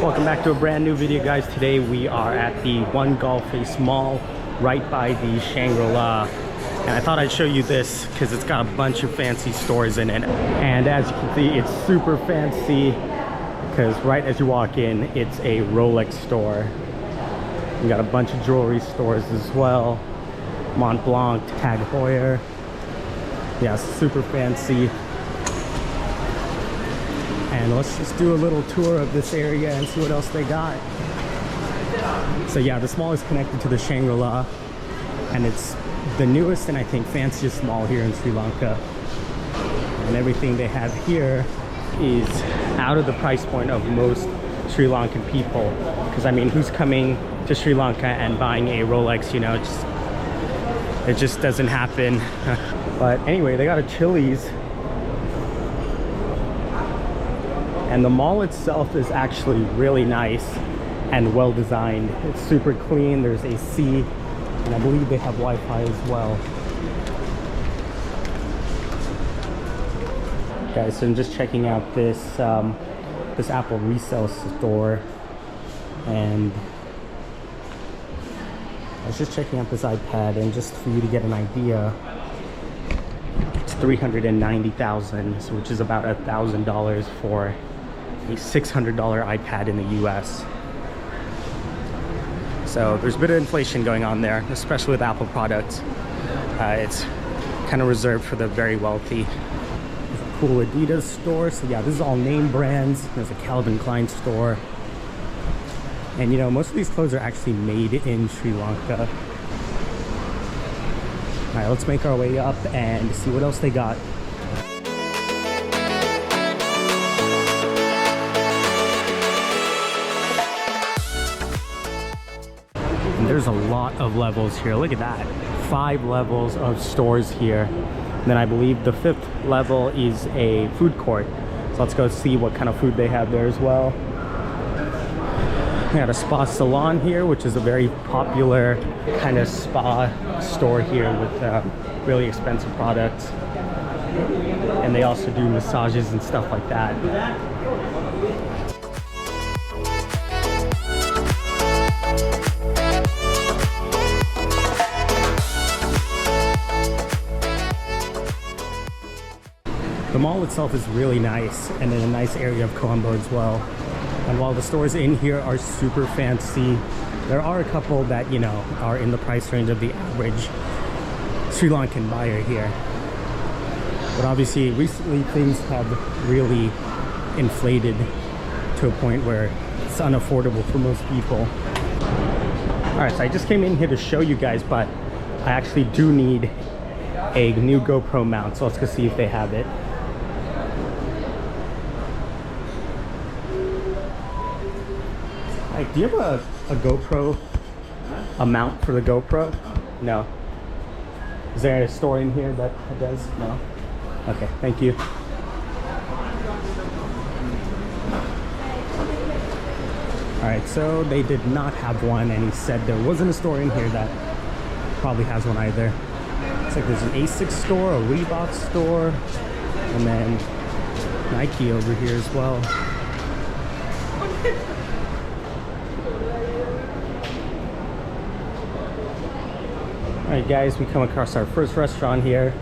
Welcome back to a brand new video, guys. Today we are at the One Galle Mall right by the Shangri-La, and I thought I'd show you this because it's got a bunch of fancy stores in it. And as you can see, it's super fancy because right as you walk in, it's a Rolex store. We got a bunch of jewelry stores as well. Mont Blanc, Tag Heuer. Yeah, super fancy. And let's just do a little tour of this area and see what else they got. So yeah, this mall is connected to the Shangri-La, and it's the newest and I think fanciest mall here in Sri Lanka. And everything they have here is out of the price point of most Sri Lankan people. Because I mean, who's coming to Sri Lanka and buying a Rolex, you know, it just doesn't happen. But anyway, they got a Chili's. And the mall itself is actually really nice and well designed. It's super clean, there's AC, and I believe they have Wi-Fi as well. Guys, so I'm just checking out this this Apple resale store, and I was just checking out this iPad, and just for you to get an idea, it's $390,000, which is about $1,000 for a $600 iPad in the US. So there's a bit of inflation going on there, especially with Apple products. It's kind of reserved for the very wealthy. There's a cool Adidas store. So yeah, this is all name brands. There's a Calvin Klein store. And you know, most of these clothes are actually made in Sri Lanka. All right, let's make our way up and see what else they got. There's a lot of levels here. Look at that. 5 levels of stores here. And then I believe the 5th level is a food court. So let's go see what kind of food they have there as well. We got a spa salon here, which is a very popular kind of spa store here with really expensive products. And they also do massages and stuff like that. The mall itself is really nice, and in a nice area of Colombo as well. And while the stores in here are super fancy, there are a couple that, you know, are in the price range of the average Sri Lankan buyer here. But obviously, recently things have really inflated to a point where it's unaffordable for most people. Alright, so I just came in here to show you guys, but I actually do need a new GoPro mount, so let's go see if they have it. Like, do you have a GoPro, a mount for the GoPro? No. Is there a store in here that does? No? Okay, thank you. Alright, so they did not have one, and he said there wasn't a store in here that probably has one either. Looks like there's an Asics store, a Reebok store, and then Nike over here as well. Alright guys, we come across our first restaurant here.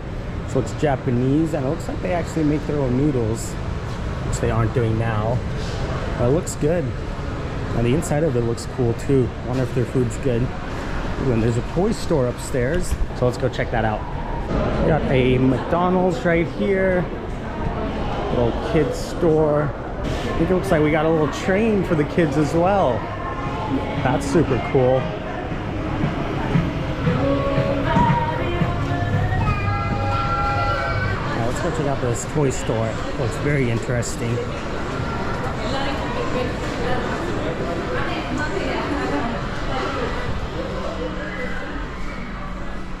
This looks Japanese, and it looks like they actually make their own noodles, which they aren't doing now. But it looks good. And the inside of it looks cool too. Wonder if their food's good. Ooh, and there's a toy store upstairs, so let's go check that out. We got a McDonald's right here. Little kids store. I think it looks like we got a little train for the kids as well. That's super cool. Let's go check out this toy store. It looks very interesting.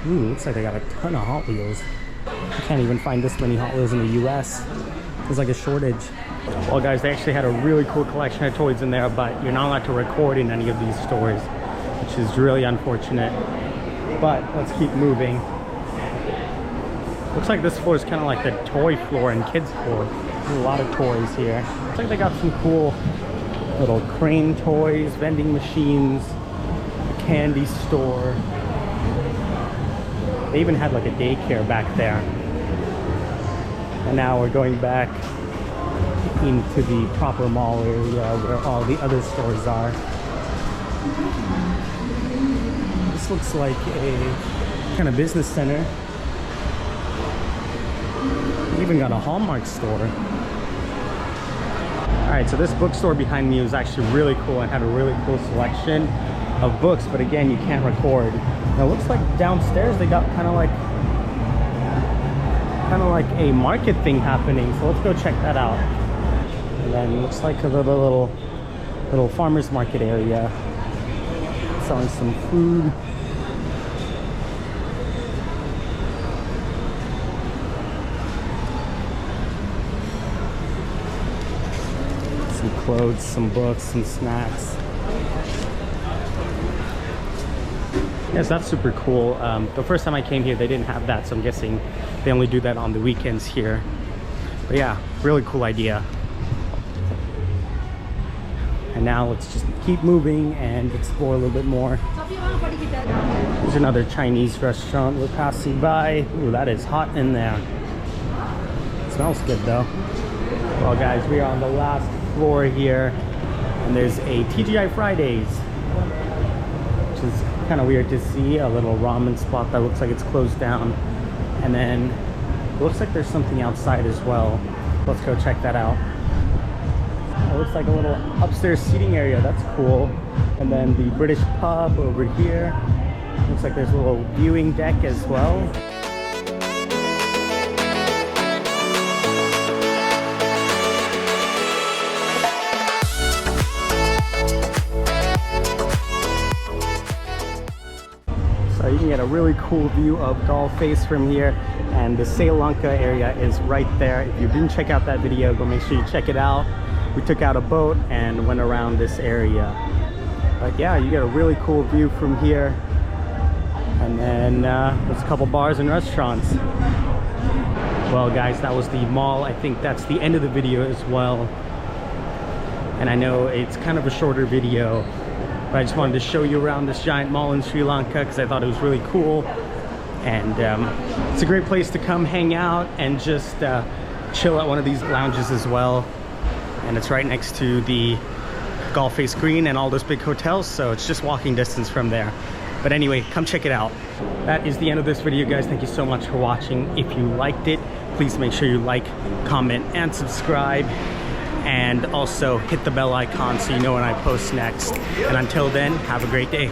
Ooh, looks like they got a ton of Hot Wheels. I can't even find this many Hot Wheels in the US. There's like a shortage. Well guys, they actually had a really cool collection of toys in there, but you're not allowed to record in any of these stores, which is really unfortunate. But let's keep moving. Looks like this floor is kind of like the toy floor and kids floor. There's a lot of toys here. Looks like they got some cool Little crane toys, vending machines, a candy store. They even had like a daycare back there. And now we're going back into the proper mall area where all the other stores are. This looks like a kind of business center. We even got a Hallmark store. Alright, so this bookstore behind me was actually really cool and had a really cool selection of books, but again, you can't record. Now it looks like downstairs they got kind of like a market thing happening, so let's go check that out. And then it looks like a little farmer's market area selling some food. Some clothes, some books, some snacks. Yes, that's super cool. The first time I came here, they didn't have that, so I'm guessing they only do that on the weekends here. But yeah, really cool idea. And now let's just keep moving and explore a little bit more. There's another Chinese restaurant we're passing by. Ooh, that is hot in there. It smells good though. Well guys, we are on the last floor here, and there's a TGI Fridays, which is kind of weird to see. A little ramen spot that looks like it's closed down. And then it looks like there's something outside as well. Let's go check that out. It looks like a little upstairs seating area. That's cool. And then the British pub over here. Looks like there's a little viewing deck as well. So you can get a really cool view of Galle Face from here, and the Lanka area is right there. If you didn't check out that video, go make sure you check it out. We took out a boat and went around this area. But yeah, you get a really cool view from here. And then there's a couple bars and restaurants. Well guys, that was the mall. I think that's the end of the video as well. And I know it's kind of a shorter video, but I just wanted to show you around this giant mall in Sri Lanka because I thought it was really cool. And it's a great place to come hang out and just chill at one of these lounges as well. And it's right next to the Galle Face Green and all those big hotels, so it's just walking distance from there. But anyway, come check it out. That is the end of this video, guys. Thank you so much for watching. If you liked it, please make sure you like, comment, and subscribe. And also hit the bell icon so you know when I post next. And until then, have a great day.